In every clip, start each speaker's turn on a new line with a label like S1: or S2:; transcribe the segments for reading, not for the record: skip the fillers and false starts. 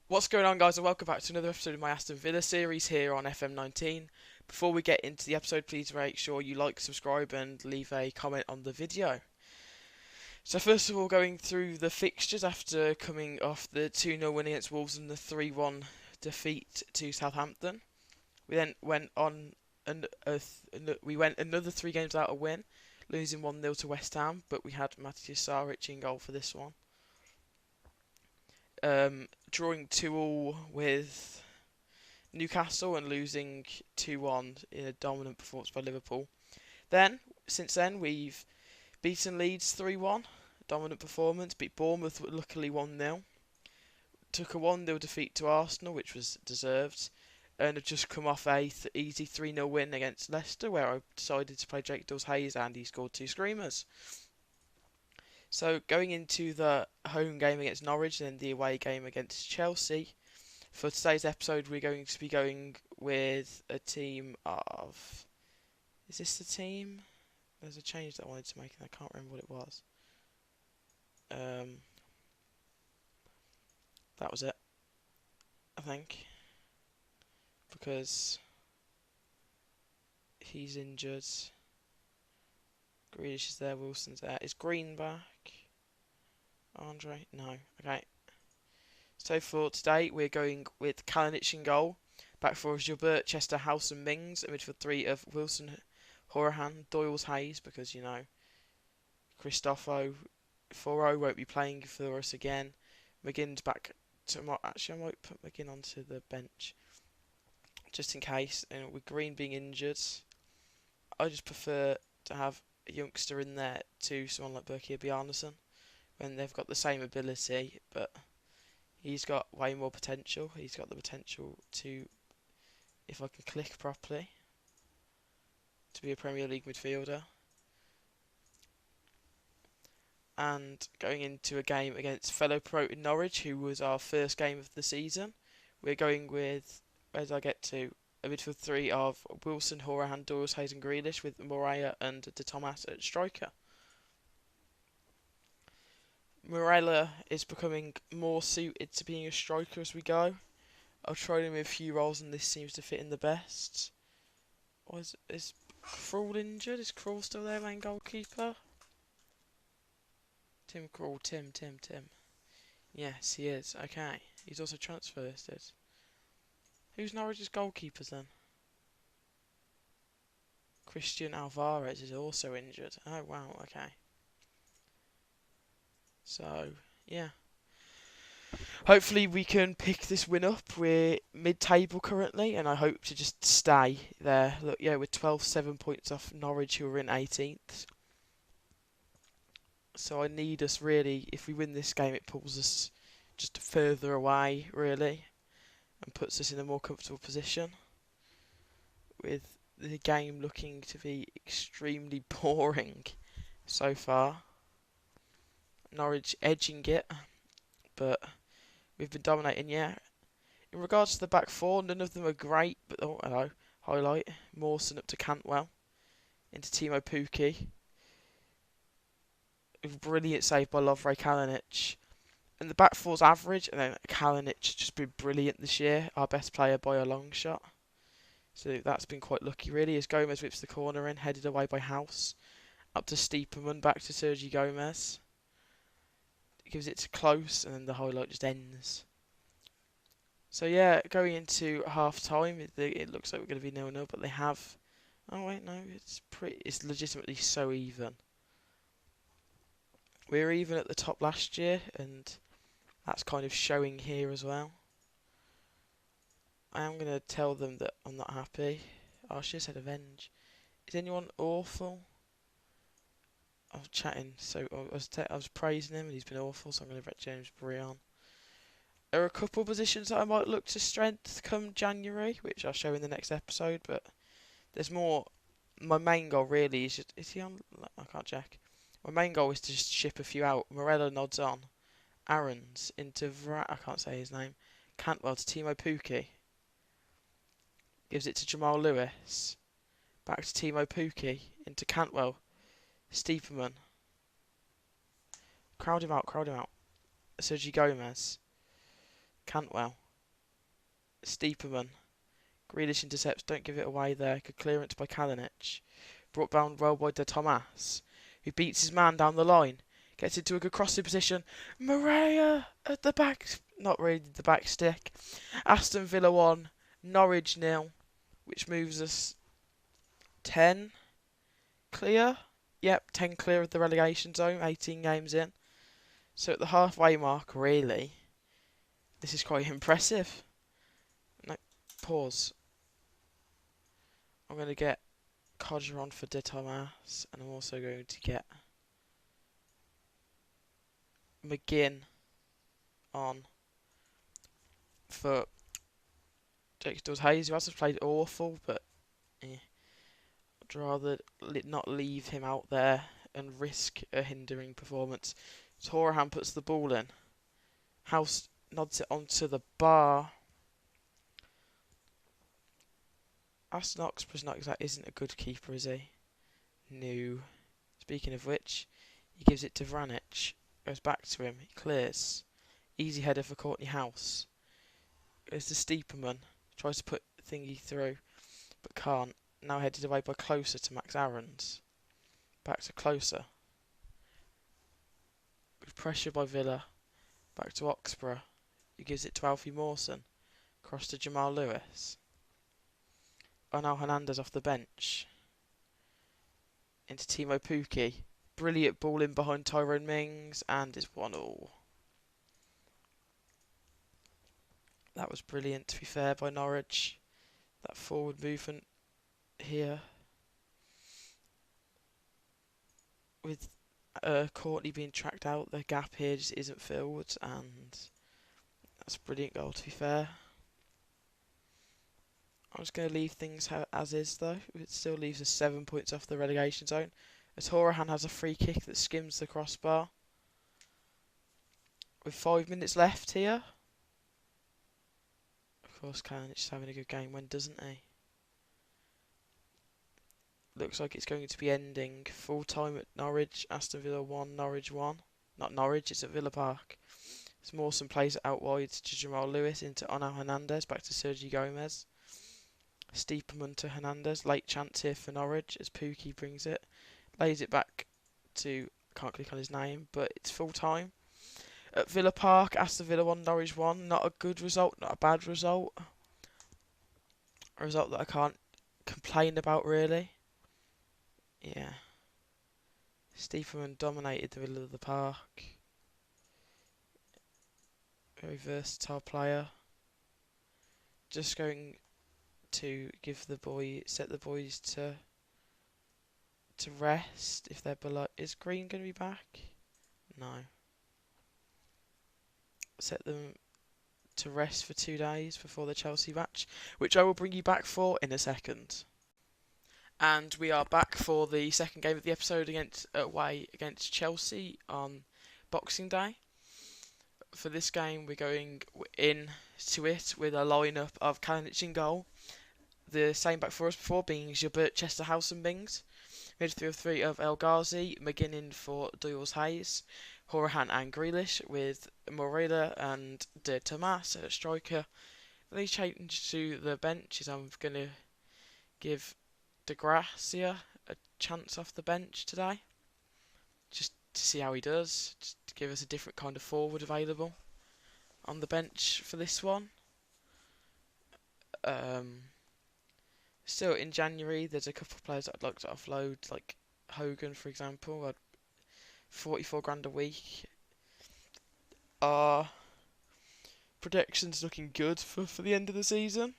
S1: What's going on, guys, and welcome back to another episode of my Aston Villa series here on FM19. Before we get into the episode, please make sure you like, subscribe and leave a comment on the video. So first of all, going through the fixtures after coming off the 2-0 win against Wolves and the 3-1 defeat to Southampton. We then went on we went another 3 games without a win, losing 1-0 to West Ham, but we had Matthias Sarich in goal for this one. Drawing 2-2 with Newcastle and losing 2-1 in a dominant performance by Liverpool. Since then, we've beaten Leeds 3-1, dominant performance, beat Bournemouth luckily 1-0, took a 1-0 defeat to Arsenal, which was deserved, and have just come off a easy 3-0 win against Leicester, where I decided to play Jake Dawes-Hayes and he scored 2 screamers. So going into the home game against Norwich and then the away game against Chelsea, for today's episode we're going to be going with a team of... Is this the team? There's a change that I wanted to make and I can't remember what it was. That was it, I think. Because he's injured. Grealish is there, Wilson's there. Is Green back? Andre? No. Okay. So for today, we're going with Kalinic in goal. Back four is Gilbert, Chester, House and Mings. And midfield 3 of Wilson, Horahan, Doyles-Hayes, because, you know, Cristofo Foro won't be playing for us again. McGinn's back tomorrow. Actually, I might put McGinn onto the bench, just in case. And with Green being injured, I just prefer to have a youngster in there to someone like Berkir Bjarnason, when they've got the same ability, but he's got way more potential. He's got the potential to, if I can click properly, to be a Premier League midfielder. And going into a game against fellow promoted Norwich, who was our first game of the season, we're going with, as I get to, a midfield 3 of Wilson, Horahan, Doyles-Hayes and Grealish, with Moreira and De Thomas at striker. Moreira is becoming more suited to being a striker as we go. I've tried him in a few roles and this seems to fit in the best. Is Krul injured? Is Krul still their main goalkeeper? Tim Krul, Tim. Yes, he is. Okay. He's also transfer listed. Who's Norwich's goalkeepers then? Christian Alvarez is also injured. Oh wow, okay. So, yeah. Hopefully we can pick this win up. We're mid-table currently, and I hope to just stay there. Look, yeah, we're 7 points off Norwich, who are in 18th. So I need us really, if we win this game, it pulls us just further away, really, and puts us in a more comfortable position. With the game looking to be extremely boring so far. Norwich edging it, but we've been dominating, yeah. In regards to the back four, none of them are great, but oh, hello, highlight. Mawson up to Cantwell, into Timo Pukki. A brilliant save by Lovre Kalinic. And the back four's average, and then Kalinic just been brilliant this year, our best player by a long shot. So that's been quite lucky, really, as Gomez whips the corner in, headed away by House. Up to Stiepermann, back to Sergi Gomez. Gives it to Close, and then the highlight just ends. So yeah, going into half time, it looks like we're going to be 0-0, but they have... Oh wait, no, it's legitimately so even. We were even at the top last year, and that's kind of showing here as well. I am going to tell them that I'm not happy. Oh, I should have said avenge. Is anyone awful? I was chatting, so I was praising him, and he's been awful, so I'm going to bet James Brion. There are a couple of positions that I might look to strength come January, which I'll show in the next episode, but there's more. My main goal really is just... Is he on? I can't check. My main goal is to just ship a few out. Morella nods on. Aarons into I can't say his name. Cantwell to Timo Pukki. Gives it to Jamal Lewis. Back to Timo Pukki. Into Cantwell. Stiepermann. Crowd him out. Sergi Gomez. Cantwell. Steeperman. Grealish intercepts, don't give it away there. Good clearance by Kalinic. Brought down well by De Tomas, who beats his man down the line. Gets into a good crossing position. Maria at the back. Not really the back stick. Aston Villa 1, Norwich 0, which moves us 10 clear. Yep, 10 clear of the relegation zone, 18 games in. So at the halfway mark, really, this is quite impressive. No, pause. I'm going to get Codger on for De Tomas, and I'm also going to get McGinn on for Jake Does Hayes, who hasn't played awful, but I'd rather not leave him out there and risk a hindering performance. Torahan puts the ball in. House nods it onto the bar. Aston Oxborough's isn't a good keeper, is he? No. Speaking of which, he gives it to Vranic. Goes back to him. He clears. Easy header for Courtney House. Goes to Steeperman. Tries to put Thingy through, but can't. Now headed away by Closer to Max Aarons. Back to Closer. With pressure by Villa. Back to Oxborough. He gives it to Alfie Mawson. Cross to Jamal Lewis. Now Hernandez off the bench. Into Timo Pukki. Brilliant ball in behind Tyrone Mings, and it's 1-1. That was brilliant, to be fair, by Norwich. That forward movement here. With Courtney being tracked out, the gap here just isn't filled, and that's a brilliant goal, to be fair. I'm just going to leave things as is, though. It still leaves us 7 points off the relegation zone. As Horahan has a free kick that skims the crossbar. With 5 minutes left here. Of course, Kalinic is having a good game. When doesn't he? Looks like it's going to be ending full time at Norwich. Aston Villa 1, Norwich 1. Not Norwich, it's at Villa Park. As Mawson plays it out wide to Jamal Lewis into Onel Hernandez. Back to Sergio Gomez. Steeperman to Hernandez. Late chance here for Norwich as Pukki brings it. Lays it back to, can't click on his name, but it's full time. At Villa Park, Aston Villa 1, Norwich 1. Not a good result, not a bad result. A result that I can't complain about, really. Yeah. Steeperman dominated the middle of the park. Very versatile player. Just going to set the boys to rest if they're below. Is Green going to be back? No. Set them to rest for 2 days before the Chelsea match, which I will bring you back for in a second. And we are back for the second game of the episode away against Chelsea on Boxing Day. For this game, we're going into it with a lineup of Kalinic in goal. The same back four as before, being Gilbert, Chester, House and Mings. Midfield 3 of El Ghazi, McGinn for Doyles Hayes, Horahan and Grealish, with Moreira and De Tomas at striker. Then he changed to the bench, as I'm going to give De Gracia a chance off the bench today. Just to see how he does, just to give us a different kind of forward available on the bench for this one. Still in January, there's a couple of players that I'd like to offload, like Hogan, for example. I'd 44 grand a week. Our predictions looking good for the end of the season,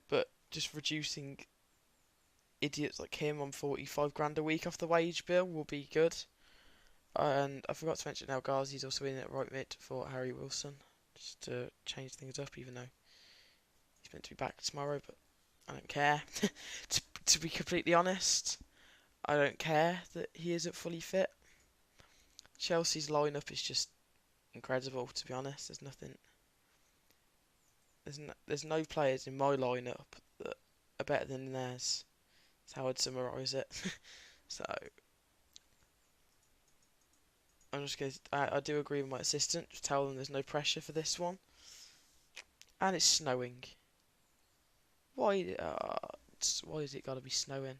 S1: but just reducing idiots like him on 45 grand a week off the wage bill will be good. And I forgot to mention El Ghazi's also in at right mid for Harry Wilson, just to change things up, even though he's meant to be back tomorrow, but I don't care. to be completely honest, I don't care that he isn't fully fit. Chelsea's lineup is just incredible, to be honest. There's no players in my lineup that are better than theirs. That's how I'd summarise it. So I'm just going to... I do agree with my assistant. Just tell them there's no pressure for this one. And it's snowing. Why is it got to be snowing?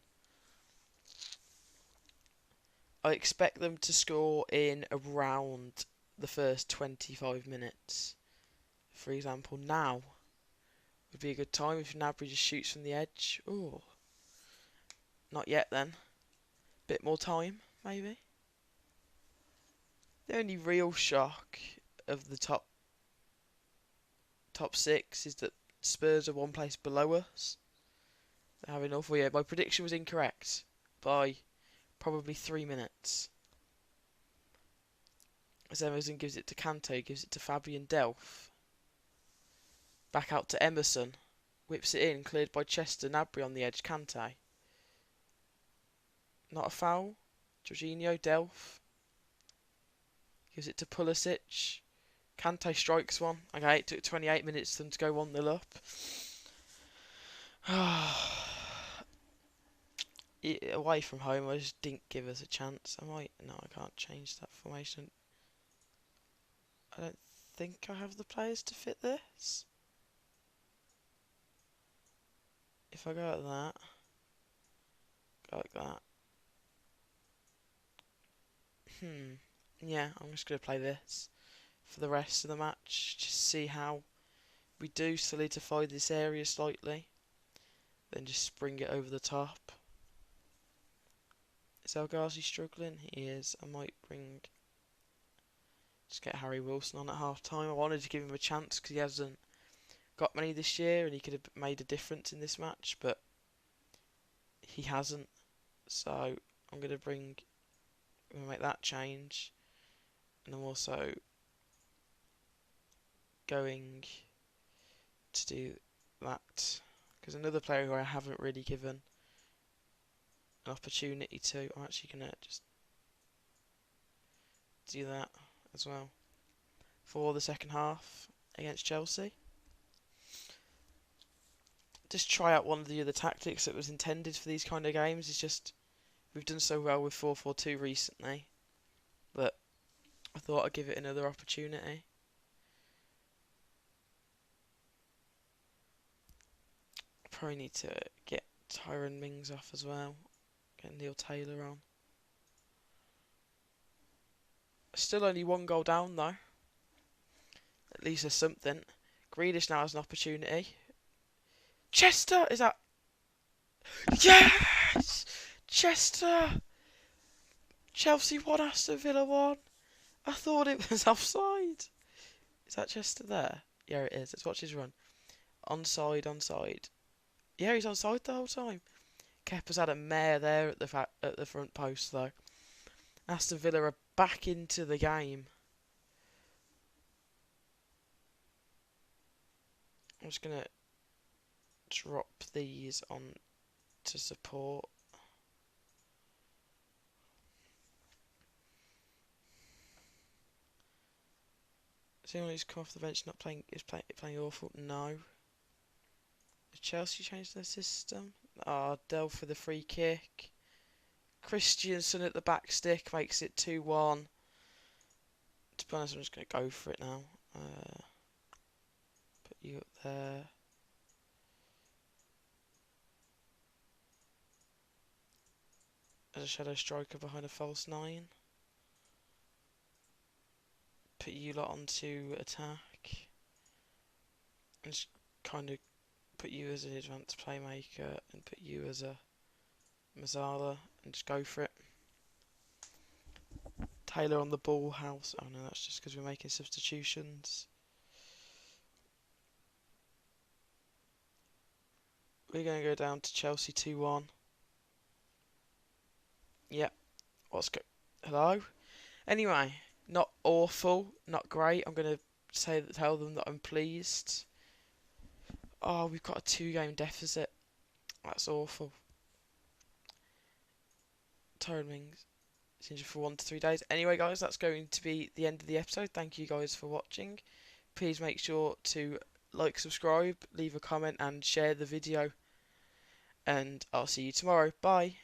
S1: I expect them to score in around the first 25 minutes. For example, now would be a good time if Gnabry just shoots from the edge. Ooh. Not yet then. Bit more time, maybe. The only real shock of the top six is that Spurs are one place below us. They have enough. Well, yeah, my prediction was incorrect by probably 3 minutes. As Emerson gives it to Kanté, gives it to Fabian Delph. Back out to Emerson. Whips it in, cleared by Chester. Gnabry on the edge, Kanté. Not a foul. Jorginho, Delph. Gives it to Pulisic. Kanté strikes one. Okay, it took 28 minutes for them to go 1-0 up. Away from home, I just didn't give us a chance. No, I can't change that formation. I don't think I have the players to fit this. If I go like that, go like that. Yeah, I'm just going to play this for the rest of the match. Just see how we do solidify this area slightly. Then just spring it over the top. Is El Ghazi struggling? He is. I might just get Harry Wilson on at half time. I wanted to give him a chance because he hasn't got many this year and he could have made a difference in this match, but he hasn't. So I'm going to make that change. And I'm also going to do that because another player who I haven't really given an opportunity to, I'm actually going to just do that as well for the second half against Chelsea. Just try out one of the other tactics that was intended for these kind of games. It's just we've done so well with 4-4-2 recently that I thought I'd give it another opportunity. Probably need to get Tyrone Mings off as well. Get Neil Taylor on. Still only 1 goal down though. At least there's something. Grealish now has an opportunity. Chester! Is that... Yes! Chester! Chelsea 1, Aston Villa 1. I thought it was offside. Is that Chester there? Yeah, it is. Let's watch his run. Onside, onside. Yeah, he's onside the whole time. Kepa's had a mare there at the front post though. Aston Villa are back into the game. I'm just gonna drop these on to support. Is anyone who's come off the bench not playing playing awful? No. Have Chelsea changed their system? Delph for the free kick. Christiansen at the back stick makes it 2-1. To be honest, I'm just going to go for it now. Put you up there. As a shadow striker behind a false 9. Put you lot onto attack. And just kind of put you as an advanced playmaker and put you as a Mazzala and just go for it. Taylor on the ball house. Oh no, that's just because we're making substitutions. We're going to go down to Chelsea 2-1. Yep. Hello? Anyway, not awful, not great. I'm going to tell them that I'm pleased. Oh, we've got a 2-game deficit. That's awful. Tyrone Mings is injured for 1 to 3 days. Anyway, guys, that's going to be the end of the episode. Thank you guys for watching. Please make sure to like, subscribe, leave a comment and share the video. And I'll see you tomorrow. Bye.